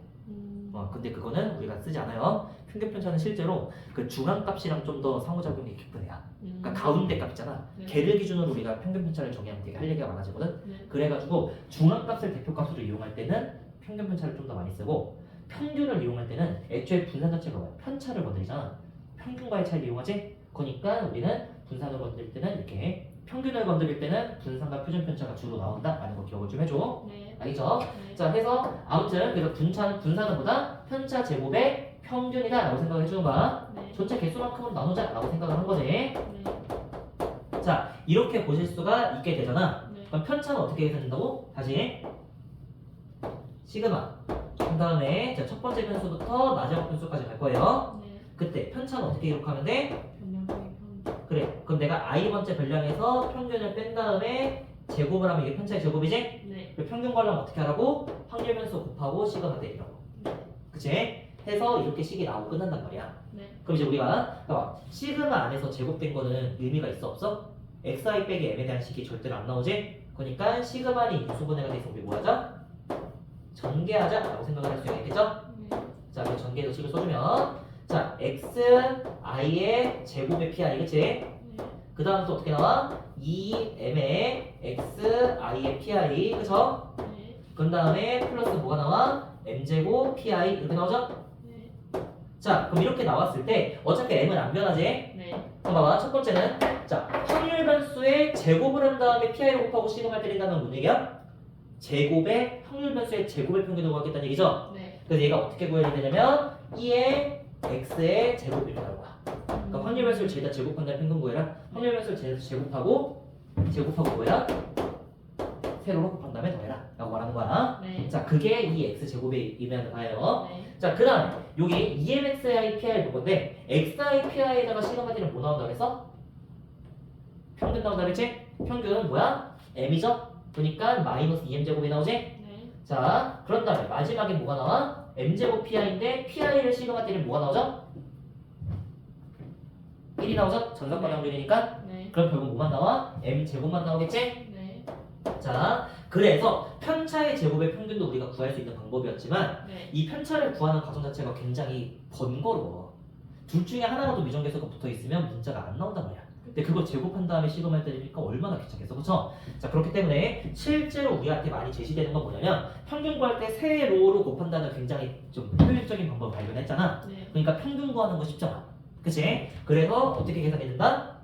근데 그거는 우리가 쓰지 않아요. 평균 편차는 실제로 그 중앙값이랑 좀 더 상호작용이 깊은 애야. 그러니까 가운데 값 있잖아. 네. 걔를 기준으로 우리가 평균 편차를 정의하면 되게 할 얘기가 많아지거든. 네. 그래가지고 중앙값을 대표값으로 이용할 때는 평균 편차를 좀 더 많이 쓰고 평균을 이용할 때는 애초에 분산 자체가 뭐야? 편차를 건드리잖아. 평균과의 차이를 이용하지? 그러니까 우리는 분산을 건드릴 때는 이렇게 평균을 건드릴 때는 분산과 표준 편차가 주로 나온다라는 거 기억을 좀 해줘. 네. 알겠죠? 네. 자, 해서 아무튼 그래서 분산은 보다 편차 제곱의 평균이다라고 생각을 해주는 거야. 네. 전체 개수만큼은 나누자라고 생각을 한 거지. 네. 자, 이렇게 보실 수가 있게 되잖아. 네. 그럼 편차는 어떻게 계산된다고? 다시 시그마. 그 다음에 첫 번째 변수부터 마지막 변수까지 갈 거예요. 네. 그때 편차는 어떻게 기록하면 돼? 변량 빼기 평균. 그래. 그럼 내가 i번째 변량에서 평균을 뺀 다음에 제곱을 하면 이게 편차의 제곱이지? 네. 그 평균 관련 어떻게 하라고? 확률 변수 곱하고 시그마 대기라고. 네. 그치? 해서 이렇게 식이 나오고 끝난단 말이야. 네. 그럼 이제 우리가 봐봐. 시그마 안에서 제곱된 거는 의미가 있어 없어? xi 빼기 m에 대한 식이 절대로 안 나오지? 그러니까 시그마니 인수분해가 돼서 우리 뭐 하자? 전개하자 라고 생각을 할 수 있겠죠? 네. 자, 그럼 전개도 식을 써주면 자, xi의 제곱의 pi 그치? 네. 그 다음 또 어떻게 나와? 2m의 xi의 pi 그쵸? 네. 그 다음에 플러스 뭐가 나와? m제곱 pi 이렇게 나오죠? 네. 자, 그럼 이렇게 나왔을 때 어차피 m은 안 변하지? 네. 그럼 봐봐. 첫 번째는 자, 확률 변수의 제곱을 한 다음에 pi를 곱하고 시그마를 때린다는 뭔 얘기야? 제곱의 확률 변수의 제곱의 평균을 구하겠다는 얘기죠? 네. 그래서 얘가 어떻게 구해야 되냐면 2의 x의 제곱이 나올 거야. 그러니까 확률 변수를 죄다 제곱한다는 평균 구해라. 확률 변수를 죄다 제곱하고 뭐야? 세로로 곱한 다음에 더해라 라고 말하는 거야. 네. 자, 그게 이 x 제곱에 의미하는 거예요. 네. 자, 그 다음에 여기 EMXI PI 볼 건데 XI PI에다가 시그마 D는 뭐 나온다 그랬어? 평균 나온다 그랬지? 평균은 뭐야? M이죠? 그러니까 마이너스 2M제곱이 나오지? 네. 자, 그런 다음에 마지막에 뭐가 나와? M제곱 PI인데 PI를 시그마 D는 뭐가 나오죠? 1이 나오죠? 전각방향률이니까. 네. 그럼 결국 뭐만 나와? M제곱만 나오겠지? 네. 자, 그래서 편차의 제곱의 평균도 우리가 구할 수 있는 방법이었지만 네. 이 편차를 구하는 과정 자체가 굉장히 번거로워. 둘 중에 하나라도 미정계수가 붙어 있으면 문자가 안 나온단 말이야. 근데 그걸 제곱한 다음에 시그마를 때리니까 얼마나 귀찮겠어, 그쵸? 자, 그렇기 때문에 실제로 우리한테 많이 제시되는 건 뭐냐면 평균 구할 때 세로로 곱한다는 굉장히 좀 효율적인 방법을 발견했잖아. 네. 그러니까 평균 구하는 거 쉽잖아. 그치? 그래서 어떻게 계산이 된다?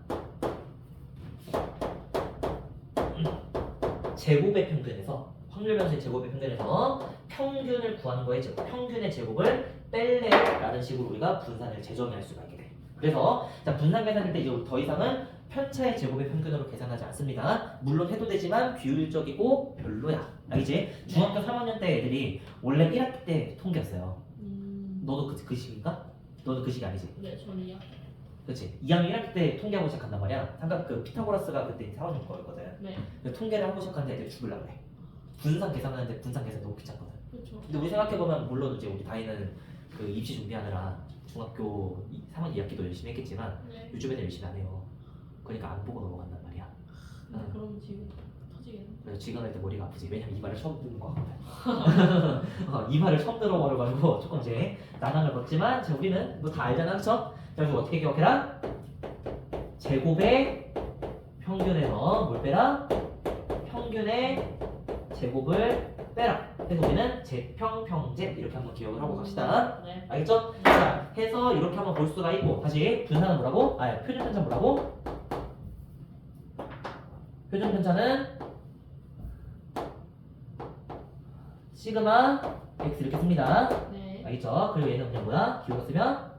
제곱의 평균에서 확률 변수의 제곱의 평균에서 평균을 구하는 거에 평균의 제곱을 뺄래라는 식으로 우리가 분산을 재정의할 수가 있게 돼. 그래서 자, 분산 계산할 때 이제 더 이상은 편차의 제곱의 평균으로 계산하지 않습니다. 물론 해도 되지만 비효율적이고 별로야. 알겠지? 중학교 3학년 때 애들이 원래 1학기 때 통계였어요. 너도 그 시기인가? 너도 그 시기 아니지? 네, 저는요. 그렇지. 2학년 1학기 때 통계하고 시작한단 말이야. 삼각 그 피타고라스가 그때 4학년 거였거든. 네. 근데 통계를 하고 시작하는데 애들 죽을라 그래. 분산 계산하는데 분산 계산 너무 귀찮거든. 그렇죠. 근데 우리 생각해보면 물론 이제 우리 다이는 그 입시 준비하느라 중학교 3학년 2학기도 열심히 했겠지만 네. 요즘 애들 열심히 안 해요. 그러니까 안 보고 넘어간단 말이야. 근데 그럼 지금 터지겠네. 그래서 지금 할 때 머리가 아프지. 왜냐면 이발을 처음 듣는 거 같거든. 이발을 처음 들어버려가지고 조금 이제 난항을 겪지만 자, 우리는 뭐 다 알잖아, 그쵸? 그래서 어떻게 기억해라? 제곱의 평균에서 뭘 빼라? 평균의 제곱을 빼라. 그래서 우리는 제평평제 이렇게 한번 기억을 하고 갑시다. 네. 알겠죠? 자, 해서 이렇게 한번 볼 수가 있고 다시 분산은 뭐라고? 표준 편차는 뭐라고? 표준 편차는 시그마 x 이렇게 씁니다. 네. 알겠죠? 그리고 얘는 그냥 뭐야? 기호가 쓰면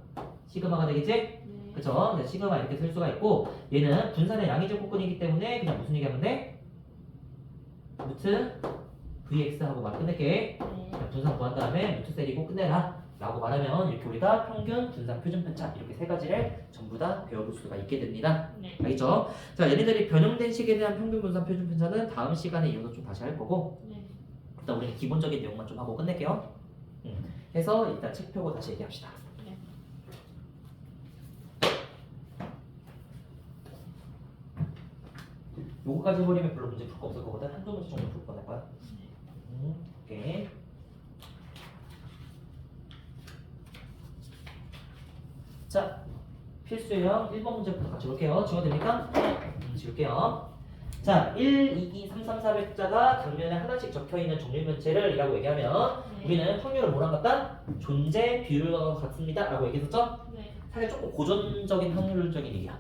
시그마가 되겠지? 네. 그쵸? 그래서 시그마 이렇게 쓸 수가 있고 얘는 분산의 양의적 조건이기 때문에 그냥 무슨 얘기하면 돼? 루트 vx 하고 말 끝낼게. 네. 그냥 분산 구한 다음에 루트 세리고 끝내라 라고 말하면 이렇게 우리가 평균, 분산, 표준 편차 이렇게 세 가지를 전부 다 배워볼 수가 있게 됩니다. 네. 알겠죠? 자, 얘네들이 변형된 식에 대한 평균, 분산, 표준 편차는 다음 시간에 이어서 좀 다시 할 거고 네. 일단 우리는 기본적인 내용만 좀 하고 끝낼게요. 해서 일단 책 펴고 다시 얘기합시다. 네. 요거까지 해버리면 별로 문제 풀 거 없을 거거든. 한두 문제 정도 풀 거낼 거야. 오케이. 자, 필수형 1번 문제부터 같이 볼게요. 지워도 됩니까? 지울게요. 자, 1, 2, 2, 3, 3, 400자가 당면에 하나씩 적혀있는 정밀면체를 이라고 얘기하면 우리는 확률을 뭐랑 같다? 존재 비율과 같습니다 라고 얘기했었죠? 네. 사실 조금 고전적인 확률적인 얘기야.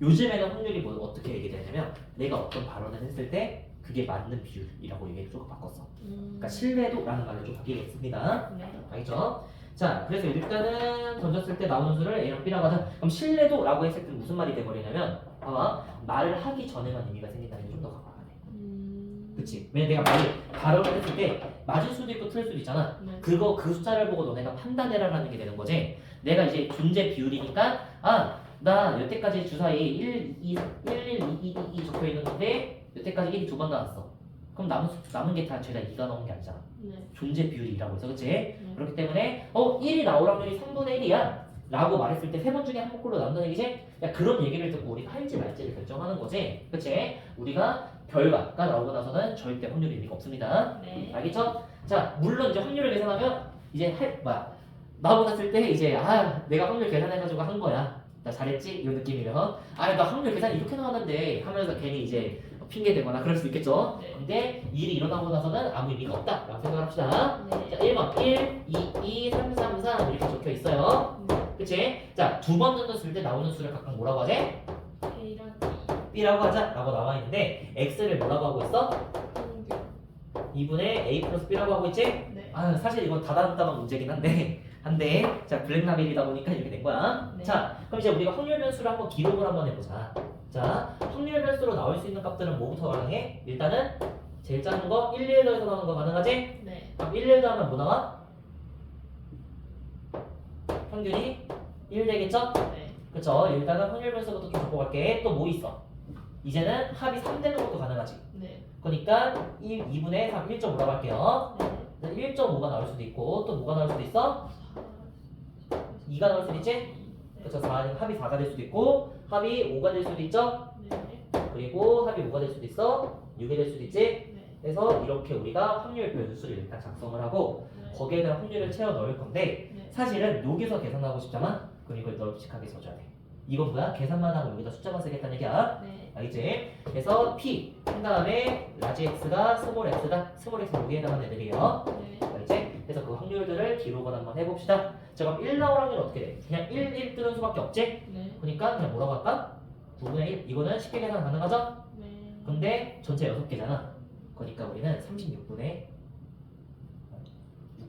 요즘에는 확률이 뭐 어떻게 얘기되냐면 내가 어떤 발언을 했을 때 그게 맞는 비율이라고 얘기를 조금 바꿨어. 그러니까 신뢰도라는 말을 좀 바뀌겠습니다. 네. 알겠죠? 자, 그래서 일단은 던졌을 때 나오는 수를 A랑 B라고 하자. 그럼 신뢰도라고 했을 때 무슨 말이 돼버리냐면 봐봐, 말을 하기 전에만 의미가 생긴다는 게 좀 더 강하네. 그치? 왜냐면 내가 발언을 했을 때 맞을 수도 있고 틀릴 수도 있잖아. 네. 그 숫자를 보고 너네가 판단해라라는 게 되는 거지. 내가 이제 존재 비율이니까 나 여태까지 주사위 1, 2, 2 적혀 있는 건데 여태까지 1이 두 번 나왔어. 그럼 남은 게 다 죄다 2가 나온 게 아니잖아. 네. 존재 비율이라고 해서 그치? 그렇기 때문에 1이 나올 확률이 3분의 1이야 라고 말했을 때 세 번 중에 한 번꼴로 나온다는 얘기지? 야, 그런 얘기를 듣고 우리가 할지 말지를 결정하는 거지. 그치? 우리가 결과가 나오고 나서는 절대 확률이 의미가 없습니다. 네. 알겠죠? 자, 물론 이제 확률을 계산하면 이제 나오고 났을 때 이제 내가 확률 계산해가지고 한 거야. 나 잘했지? 이런 느낌이면 나 확률 계산 이렇게 나왔는데 하면서 괜히 이제 핑계 대거나 그럴 수 있겠죠? 네. 근데 일이 일어나고 나서는 아무 의미가 없다 라고 생각을 합시다. 네. 자, 1번 1, 2, 2, 3, 3, 4 이렇게 적혀 있어요. 그치? 자, 두 번 던졌을 때 나오는 수를 각각 뭐라고 하지? A랑 B라고 하자 라고 나와 있는데 X를 뭐라고 하고 있어? 평균. 2분의 A 플러스 B라고 하고 있지? 네. 사실 이건 다단다단 문제긴 한데 자, 블랙라벨이다 보니까 이렇게 된 거야. 네. 자, 그럼 이제 우리가 확률 변수를 한번 기록을 한번 해보자. 자, 확률 변수로 나올 수 있는 값들은 뭐부터 가능해? 일단은 제일 작은 거 1, 1 더해서 나오는 거 가능하지? 네. 그럼 1, 1 더하면 뭐 나와? 평균이 1 되겠죠? 네. 그쵸? 일단은 확률 변수부터 좀 적고 갈게. 또 뭐 있어? 이제는 합이 3 되는 것도 가능하지. 네. 그러니까 2분의 3, 1.5라고 할게요. 네. 1.5가 나올 수도 있고 또 뭐가 나올 수도 있어? 2가 나올 수도 있지? 그쵸? 합이 4가 될 수도 있고 합이 5가 될 수도 있죠? 네. 그리고 합이 5가 될 수도 있어? 6이 될 수도 있지? 네. 그래서 이렇게 우리가 확률 변수를 일단 작성을 하고 네. 거기에다 확률을 채워 넣을 건데 네. 사실은 여기서 계산하고 싶잖아? 그럼 이걸 넓직하게 써줘야 돼. 이건 뭐야? 계산만 하고 여기다 숫자만 쓰겠다는 얘기야. 네. 알겠지? 그래서 P 한 다음에 라지 X가 스몰 X다. 스몰 X 여기에 나간 애들이에요. 네. 알겠지? 그래서 그 확률들을 기록을 한번 해봅시다. 자, 그럼 1 나올 확률은 어떻게 돼? 그냥 1 뜨는 수밖에 없지? 네. 그러니까 그냥 뭐라고 할까? 9분의 1. 이거는 쉽게 계산 가능하죠? 네. 근데 전체 6개잖아. 그러니까 우리는 36분의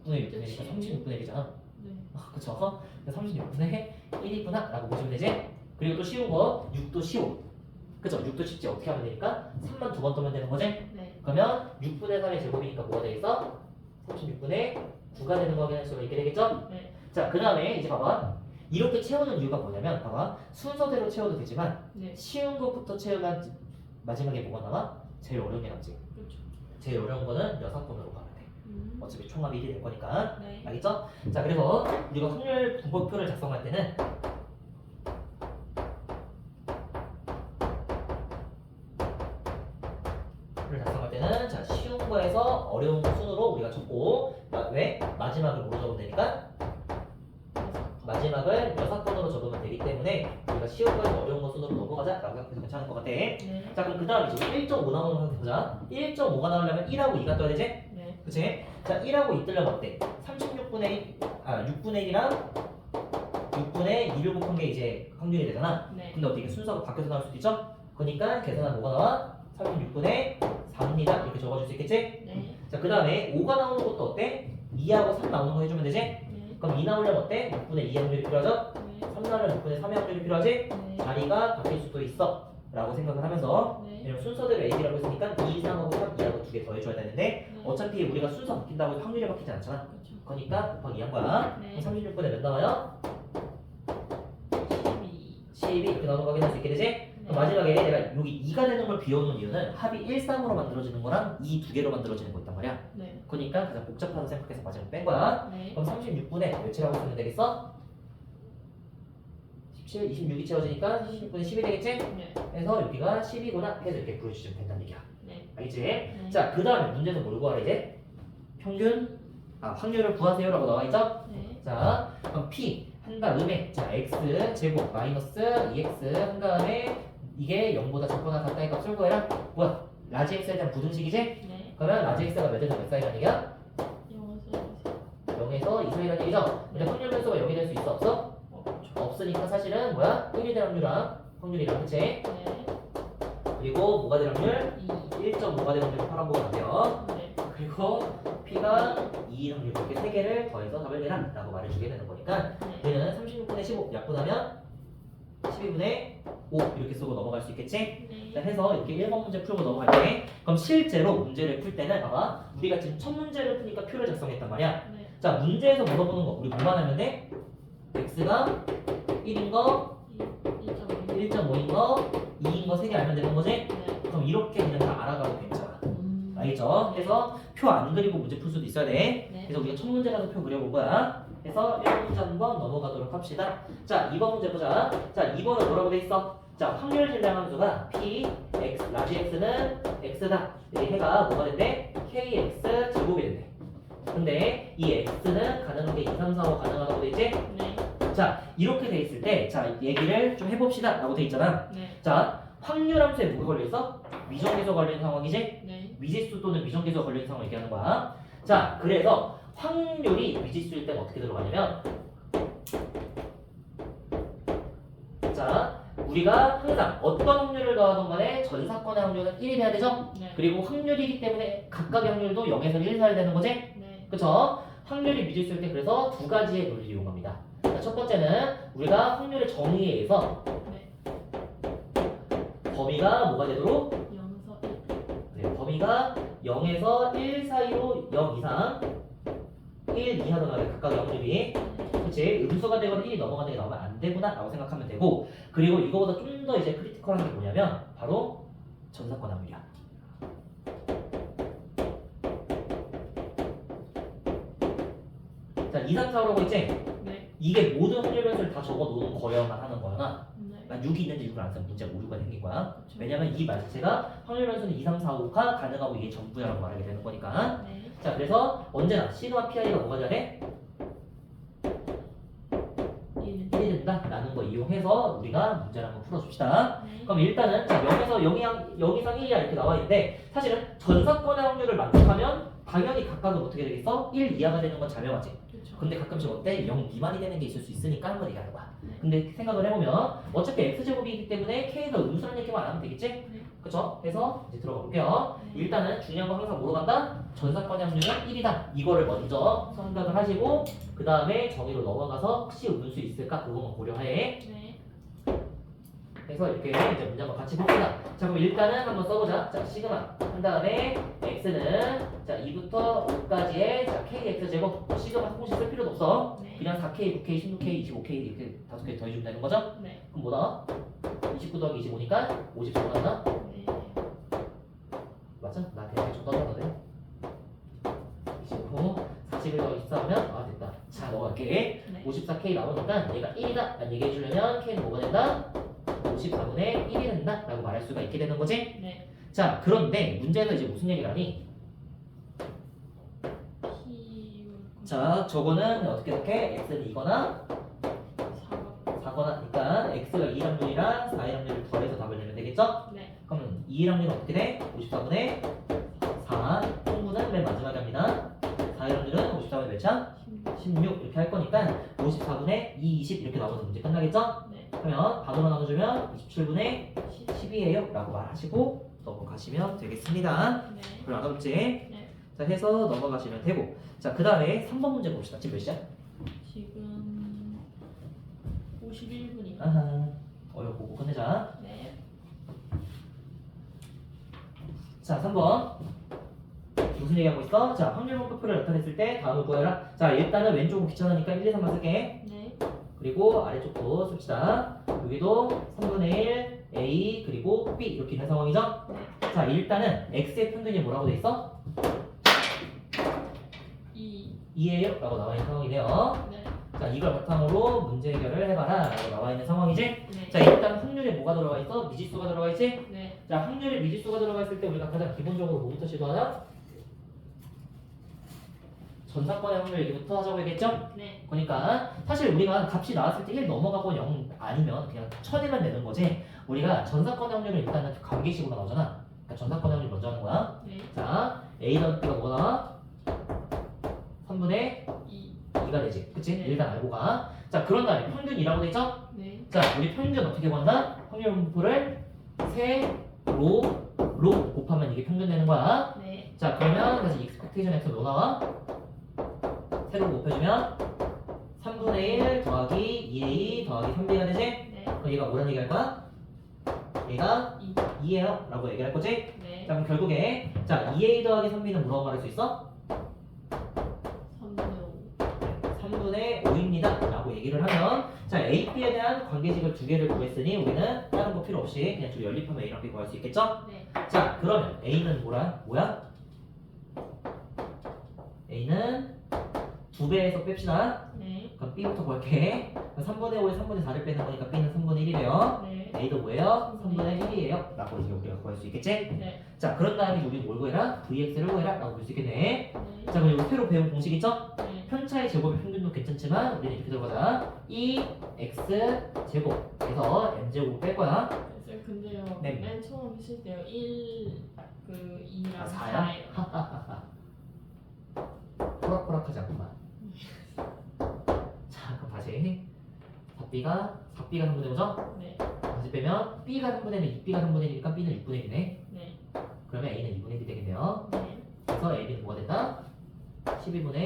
6이니까 36분의 1이잖아. 네. 그쵸? 36분의 1이구나 라고 보시면 되지? 그리고 또 쉬운 거 6도 쉬워. 그쵸? 6도 쉽지 어떻게 하면 되니까 3만 두 번 떠면 되는 거지? 네. 그러면 6분의 3의 제곱이니까 뭐가 되겠어? 36분의 9가 되는 거 확인할 수가 있게 되겠죠? 네. 자, 그 다음에 이제 봐봐. 이렇게 채우는 이유가 뭐냐면 봐봐. 순서대로 채워도 되지만 네. 쉬운 것부터 채우면 마지막에 뭐가 남아? 제일 어려운 게 남지. 그렇죠. 제일 어려운 거는 6번으로 가면 돼. 어차피 총합이 1이 될 거니까. 네. 알겠죠? 자, 그래서 우리가 확률 분포표를 작성할 때는 자, 쉬운 거에서 어려운 거 순으로 우리가 적고 왜? 마지막을 뭐로 적으면 되니까? 마지막을 6번으로 적으면 되기 때문에 우리가 쉬운 거에서 어려운 거 순으로 넘어가자 라고 생각해서 괜찮을 것 같아. 네. 자, 그럼 그 다음에 지금 1.5 나오는 상태 보자. 1.5가 나오려면 1하고 2가 떠야 되지? 네. 그치? 자, 1하고 2 뜨려면 어때? 36분의 1, 6분의 1이랑 6분의 2를 곱한 게 이제 확률이 되잖아. 네. 근데 어떻게 순서가 바뀌어서 나올 수도 있죠? 그러니까 계산하면 뭐가 나와? 36분의 4입니다. 이렇게 적어줄 수 있겠지? 네. 자, 그 다음에 5가 나오는 것도 어때? 2하고 3 나오는 거 해주면 되지? 네. 그럼 2 나오려면 어때? 6분의 2 확률이 필요하죠? 네. 3 나오려면 6분의 3의 확률이 필요하지? 네. 자리가 바뀔 수도 있어 라고 생각을 하면서 네. 왜냐면 순서대로 AB라고 했으니까 2, 3하고 3, 2하고 두 개 더해줘야 되는데 네. 어차피 우리가 순서 바뀐다고 해서 확률이 바뀌지 않잖아. 그렇죠. 그러니까 곱하기 2한 거야. 네. 그럼 36분에 몇 나와요? 12. 12 이렇게 나오는 거 확인할 수 있게 되지? 그럼 마지막에 내가 여기 2가 되는 걸 비워놓은 이유는 합이 1, 3으로 만들어지는 거랑 2 두 개로 만들어지는 거 있단 말이야. 네. 그러니까 가장 복잡하다고 생각해서 마지막에 뺀 거야. 네. 그럼 36분에 몇이라고 쓰면 되겠어? 17, 26이 채워지니까 36분에 10이 되겠지? 네. 그래서 여기가 10이구나 해서 이렇게 구해주시면 된다는 얘기야. 네. 알겠지? 네. 자, 그 다음에 문제는 뭘 구하래 이제? 확률을 구하세요 라고 나와있죠? 네. 자, 그럼 P 한 다음에 자 x 제곱 마이너스 2x 한 다음에 이게 0보다 작거나 같다의 값을 구해라. 뭐야? 라지 x에 대한 부등식이지? 네. 그러면 라지 x가 몇에서 몇 사이라는 얘기야? 영어에서 0에서 2 사이라는 얘기죠? 근데 확률 변수가 0이 될 수 있어 없어? 없으니까 사실은 뭐야? 1이 될 확률이랑 그치? 네. 그리고 뭐가 될 확률? 2. 1.5가 될 확률 파란보가 나와요. 네. 그리고 P가 2인 확률 이렇게 3개를 더해서 답을 내라 라고 말해주게 되는 거니까 네. 얘는 36분의 15 약분하면 12분의 5 이렇게 쓰고 넘어갈 수 있겠지? 자, 네. 해서 이렇게 1번 문제 풀고 넘어갈 때 그럼 실제로 문제를 풀 때는 봐봐 우리가 지금 첫 문제를 푸니까 표를 작성했단 말이야. 네. 자, 문제에서 물어보는 거 우리 뭐만 하면 돼? x가 1인 거 1.5인 거 2인 거 3개 알면 되는 거지? 네. 그럼 이렇게 그냥 다 알아가도 괜찮아. 음. 알겠죠? 그래서 표 안 그리고 문제 풀 수도 있어야 돼. 네. 그래서 우리가 첫 문제라도 표 그려볼 거야. 그래서 1번 문제 한번 넘어가도록 합시다. 자, 2번 문제 보자. 자, 2번은 뭐라고 돼 있어? 자, 확률 질량 함수가 p, x, 라지 x는 x다. 이렇게 해가 뭐가 된대? kx 제곱이 된대. 근데 이 x는 가능한 게 2, 3, 4, 5 가능하다고 돼 있지? 네. 자, 이렇게 돼 있을 때, 자, 얘기를 좀 해봅시다. 라고 돼 있잖아. 네. 자, 확률 함수에 뭐가 걸려있어? 미정계수가 걸린 상황이지? 네. 미지수 또는 미정계수가 걸린 상황을 얘기하는 거야. 자, 그래서 확률이 미지수일 때는 어떻게 들어가냐면 자, 우리가 항상 어떤 확률을 더하던 간에 전 사건의 확률은 1이 돼야 되죠? 네. 그리고 확률이기 때문에 각각의 확률도 0에서 1 사이 되는 거지? 네. 그쵸? 확률이 미지수일 때 그래서 두 가지의 논리를 이용합니다. 자, 첫 번째는 우리가 확률의 정의에 의해서 범위가 뭐가 되도록? 영서 네, 범위가 0에서 1 사이로 0 이상 1 이하로 나가는 각각의 확률이 그치? 음수가 되거나 1이 넘어가는 게 나오면 안 되구나 라고 생각하면 되고 그리고 이거보다 좀 더 이제 크리티컬한 게 뭐냐면 바로 전사건 확률이야. 자, 2, 3, 4라고 있지? 네. 이게 모든 확률 변수를 다 적어 놓은 거여만 하는 거야. 네. 그러니까 6이 있는데 6을 안 쓰면 문제가 오류가 생긴 거야. 그렇죠. 왜냐면 이 말 자체가 확률 변수는 2, 3, 4, 5가 가능하고 이게 전부야라고 말하게 되는 거니까. 네. 자, 그래서 언제나 C와 PI가 뭐가 돼야 돼? 1이 된다 라는 거 이용해서 우리가 문제를 한번 풀어줍시다. 네. 그럼 일단은 자, 0에서 0 이상 1이야 이렇게 나와 있는데 사실은 전 사건의 확률을 만족하면 당연히 각각은 어떻게 되겠어? 1 이하가 되는 건 자명하지. 그렇죠. 근데 가끔씩 어때? 0 미만이 되는 게 있을 수 있으니까 한번 얘기하는 거야. 네. 근데 생각을 해보면 어차피 x제곱이기 때문에 k가 음수라는 얘기만 안 하면 되겠지? 네. 그쵸? 그래서 이제 들어가 볼게요. 네. 일단은 중요한 건 항상 뭐로 간다? 전사건의 확률은 1이다. 이거를 먼저 생각을 하시고 그 다음에 정의로 넘어가서 혹시 음수 있을까? 그것만 고려해. 네. 그래서 이렇게 이제 문제 한번 같이 봅시다. 자, 그럼 일단은 한번 써보자. 자, 시그마 한 다음에 x는 자 2부터 5까지의 자 kx 제곱 시그마 항공식 쓸 필요도 없어. 네. 그냥 4k, 9k, 16k, 25k 이렇게 5개 더해주면 되는 거죠? 네. 그럼 뭐 나와? 29 더하기 25니까 54 나왔나? 네. 맞아? 나 대략 정답하거든. 25, 41 더하기 14 하면 아 됐다. 자, 넘어갈게. 네. 54k 나오니까 얘가 1이다 라는 얘기해 주려면 k는 뭐가 된다? 54분의 1이 된다 라고 말할 수가 있게 되는 거지? 네. 자, 그런데 문제는 이제 무슨 얘기를 하니? 자, 저거는 어떻게 x는 2거나 4거나 그러니까 x가 2일 확률이랑 4일 확률을 더해서 답을 내면 되겠죠? 네. 그럼 2일 확률은 어떻게 돼? 54분의 4 통분은 맨 마지막에 합니다. 4일 확률은 54분의 몇 차? 16 이렇게 할 거니까 54분의 2, 20 이렇게 나와서 문제 끝나겠죠? 네. 그러면 반으로 나눠주면 27분의 10이에요 라고 말하시고 넘어가시면 되겠습니다. 네. 별로 안 어렵지? 네. 자, 해서 넘어가시면 되고. 자, 그 다음에 3번 문제 봅시다. 지금 몇 시야? 지금 51분이요. 아하. 어려워 보고 끝내자. 네. 자, 3번. 무슨 얘기하고 있어? 자, 확률 분포표를 나타냈을 때 다음을 구해라. 자, 일단은 왼쪽은 귀찮으니까 1, 2, 3만 쓸게. 네. 그리고 아래쪽도 씁시다. 여기도 3분의 1, A, 그리고 B 이렇게 있는 상황이죠? 네. 자, 일단은 X의 평균이 뭐라고 돼 있어? 2예요? 라고 나와 있는 상황이네요. 네. 자, 이걸 바탕으로 문제 해결을 해봐라 라고 나와 있는 상황이지? 네. 자, 일단 확률에 뭐가 들어가 있어? 미지수가 들어가 있지? 네. 자, 확률에 미지수가 들어가 있을 때 우리가 가장 기본적으로 뭐부터 시도하나? 전사건의 확률 얘기부터 하자고 했겠죠? 네. 그러니까 사실 우리가 값이 나왔을 때 1 넘어가고 0 아니면 그냥 천에만 내는 거지. 우리가 전사건의 확률을 일단은 관계식으로 나오잖아. 그러니까 전사건의 확률 먼저 하는 거야. 네. 자, A 더하기 B가 뭐가 나와? 3분의 2. 2가 되지. 그치? 네. 일단 알고 가. 자, 그런 다음에 평균이라고 돼 있죠? 네. 자, 우리 평균 어떻게 구한다? 확률 분포를 세로 곱하면 이게 평균 되는 거야. 네. 자, 그러면 다시 expectation x 뭐 나와? 세로 곱해주면 3분의 1 더하기 2a 더하기 3b가 되지? 네. 그럼 얘가 뭐라는 얘기 할 거야? 얘가 2. 2예요 라고 얘기할 거지? 네. 자, 그럼 결국에 자 2a 더하기 3b는 뭐라고 말할 수 있어? 3분의 5. 3분의 5입니다 라고 얘기를 하면 자 a, b에 대한 관계식을 두 개를 구했으니 우리는 다른 거 필요 없이 그냥 둘이 연립하면 a랑 b 구할 수 있겠죠? 네. 자 그러면 a는 뭐야? a는 2배에서 뺍시다. 네. 그럼 b부터 구할게. 3분의 5에 3분의 4를 빼는 거니까 b는 3분의 1이래요. 네. a도 뭐예요? 3분의 1이에요 라고 이제 우리가 구할 수 있겠지? 네. 자 그런 다음에 우리 뭘 구해라? vx를 구해라 라고 볼 수 있겠네. 네. 자 그럼 이거 새로 배운 공식 있죠? 네. 편차의 제곱의 평균도 괜찮지만 우리는 이렇게 들어가자. 2x 제곱에서 m제곱 뺄 거야. 쌤 근데요. 네. 맨 처음 했을 때요. 1 그 2랑 아 4야? 4예요. 호락호락하지 않구만. 자 그럼 다시 4b가 3분의 5죠? 네. 다시 빼면 b가 3분의 1, 2b가 3분의 1이니까 b는 6분의 1이네. 네. 그러면 a는 2분의 1이 되겠네요. 네. 그래서 ab는 뭐가 된다? 12분의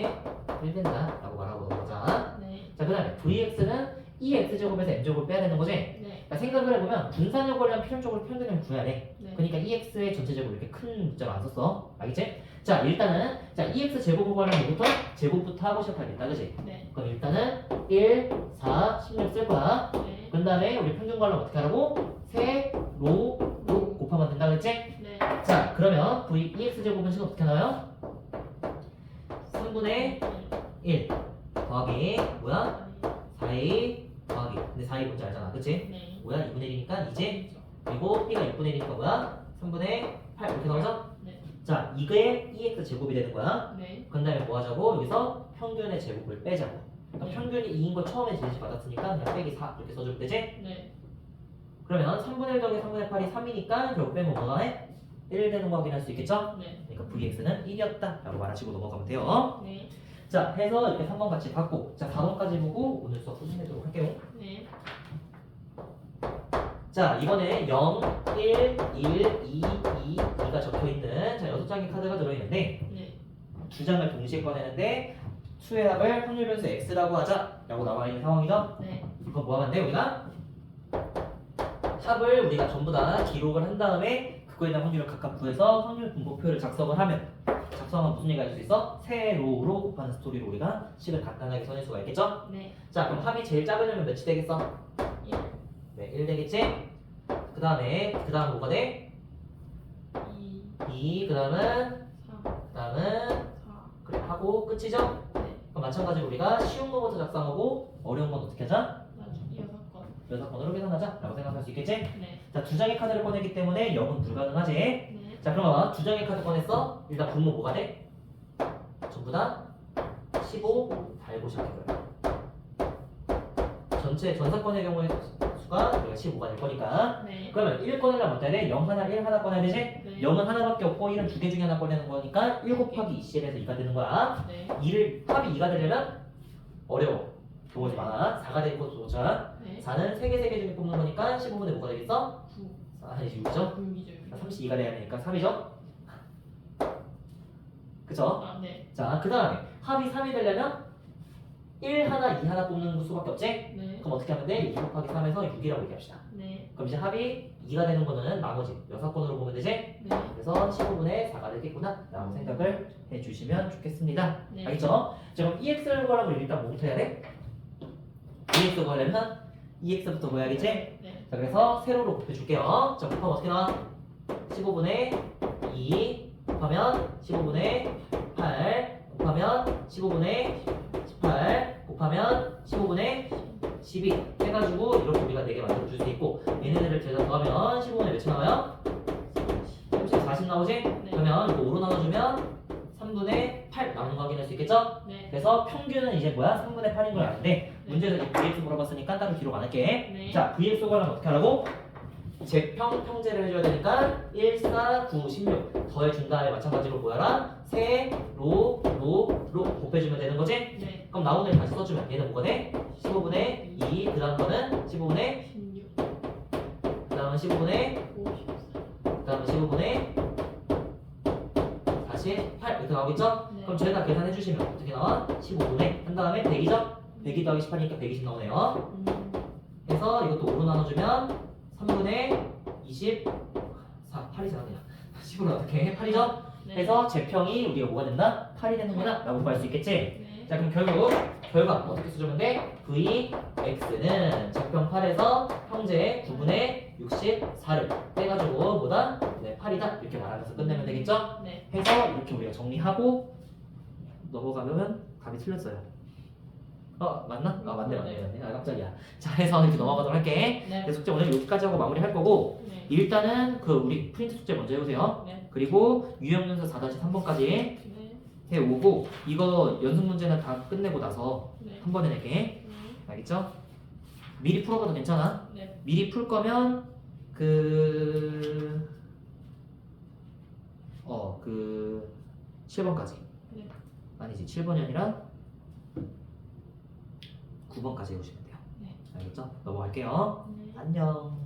1 된다 라고 말하고 넘어가자. 네. 자 그 다음에 vx는 2x제곱에서 m제곱을 빼야 되는 거지? 네. 그러니까 생각을 해보면 분산요구를 하면 필연적으로 평균을 구해야 돼. 네. 그러니까 2x의 전체제곱 이렇게 큰 문자로 안 썼어. 알겠지? 자 일단은 자 2x 제곱을 구하려면 뭐부터? 제곱부터 하고 시작하겠다. 그지? 네. 그럼 일단은 1, 4, 16 쓸 거야. 네. 그 다음에 우리 평균 구하려면 어떻게 하라고? 세로 곱하면 된다 그랬지? 네. 자 그러면 EX 제곱은 식은 어떻게 나와요? 3분의 1 더하기 뭐야? 4a 더하기 근데 4a 뭔지 알잖아 그치? 네. 뭐야? 2분의 1이니까 이제 그리고 b가 6분의 1이니까 뭐야? 3분의 8 이렇게 나오죠? 네. 자 이게 EX 제곱이 되는 거야. 네. 그 다음에 뭐 하자고? 여기서 평균의 제곱을 빼자고. 그러니까 네. 평균이 2인 거 처음에 제시 받았으니까 그냥 빼기 4 이렇게 써주면 되지? 네. 그러면 3분의 1 더하기 3분의 8이 3이니까 결국 빼면 뭐가 해? 1 되는 거 확인할 수 있겠죠? 네. 그러니까 VX는 1이었다 라고 말하시고 넘어가면 돼요. 네. 자 해서 이렇게 3번 같이 받고 자 4번까지 보고 오늘 수업 소진해도록 할게요. 네. 자 이번에 0, 1, 1, 2, 2가 적혀있는 자 6장의 카드가 들어있는데 네. 2장을 동시에 꺼내는데 수의 합을 확률 변수 x라고 하자 라고 나와있는 상황이죠. 네. 그럼 뭐 하면 돼 우리가? 합을 우리가 전부 다 기록을 한 다음에 그거에 대한 확률을 각각 구해서 확률 분포표를 작성을 하면 작성하면 무슨 얘기가 될 수 있어? 세로로 곱하는 스토리로 우리가 식을 간단하게 써낼 수가 있겠죠? 네. 자 그럼 합이 제일 작으려면 몇이 되겠어? 1. 네, 1 되겠지? 그 다음 뭐가 돼? 2. 2, 그 다음은 3. 그 다음은 4. 그래 하고 끝이죠? 네. 그럼 마찬가지로 우리가 쉬운 거부터 작성하고 어려운 건 어떻게 하자? 나중에 6건. 6번으로 계산하자 라고 생각할 수 있겠지? 네. 자 2장의 카드를 꺼냈기 때문에 0은 불가능하지? 네. 자 그럼 2장의 카드 꺼냈어? 일단 분모 뭐가 돼? 전부 다 15 달고 시작해줘요. 전체 전사건의 경우에 수가 우리가 15가 될 거니까 네. 그러면 1 꺼내려면 어때야 돼? 0 하나 1 하나 꺼내야 되지? 네. 0은 하나밖에 없고 1은 두 개 중에 하나 꺼내는 거니까 1 곱하기 2CL에서 2가 되는 거야. 네. 2를 합이 2가 되려면 어려워. 경우가 좀 많아. 4가 되는 것도 좋자. 네. 4는 3개 중에 뽑는 거니까 15분의 뭐가 되겠어? 9. 아, 이제 6이죠? 6이죠. 32가 돼야 되니까 3이죠? 그쵸? 아, 네. 자, 그 다음에 합이 3이 되려면 1 하나, 2 하나 뽑는 수밖에 없지? 네. 그럼 어떻게 하면 돼? 2 곱하기 3에서 6이라고 얘기합시다. 네. 그럼 이제 합이 2가 되는 거는 나머지 6건으로 보면 되지? 네. 그래서 15분의 4가 되겠구나 라고 생각을 해주시면 좋겠습니다. 네. 알겠죠? 자, 그럼 EX를 구하려면 일단 뭐부터 해야 돼? EX 구하려면 EX부터 구해야겠지? 네. 자, 그래서 세로로 곱해줄게요. 자, 곱하면 어떻게 나와? 15분의 2 곱하면 15분의 8 곱하면 15분의 18 곱하면 15분의 12 해가지고 이렇게 우리가 4개 만들어줄 수 있고 얘네들을 제가 더하면 15분의 몇이 나와요? 40 나오지? 그러면 이거 5로 나눠주면 3분의 8 나오는 거 확인할 수 있겠죠? 네. 그래서 평균은 이제 뭐야? 3분의 8인 걸 아는데 문제에서 이제 VX 물어봤으니까 따로 뒤로 안 할게. 네. 자, VX 구하려면 어떻게 하라고? 제평 평제를 해줘야 되니까 1, 4, 9, 16 더해준 다음에 마찬가지로 뭐야라? 세, 로 곱해주면 되는 거지? 네. 그럼 나오는 애 다시 써주면 얘는 뭐가 돼? 15분의 2, 그 다음 거는 15분의 16. 그 다음은 15분의 54. 그 다음은 15분의 48 이렇게 나오겠죠? 네. 그럼 저희가 계산해 주시면 어떻게 나와? 15분의 한 다음에 100이죠? 100이 더하기 18이니까 120 나오네요. 그래서 이것도 5로 나눠주면 3분의 24 8이잖아 그냥 10으로 어떻게 해? 8이죠? 네. 그래서 제평이 우리가 뭐가 된다? 8이 되는구나 라고 구할 수 있겠지? 네. 자 그럼 결국 결과 어떻게 써주면 돼? Vx는 제평 8에서 형제 9분의 64를 빼가지고 뭐다? 네 8이다 이렇게 말하면서 끝내면 되겠죠? 네. 해서 이렇게 우리가 정리하고 넘어가면 답이 틀렸어요. 맞나? 맞네. 아 깜짝이야. 자 해서 이렇게 넘어가도록 할게. 네. 네, 숙제 오늘 여기까지 하고 마무리 할 거고 네. 일단은 그 우리 프린트 숙제 먼저 해보세요. 네. 그리고 유형연서 4-3번까지 네. 해오고 이거 연습 문제는 다 끝내고 나서 네. 한 번에 낼게. 알겠죠? 미리 풀어봐도 괜찮아. 네. 미리 풀 거면 그 7번까지. 네. 아니지 7번이 아니라 9번까지 해오시면 돼요. 네. 알겠죠? 넘어갈게요. 네. 안녕.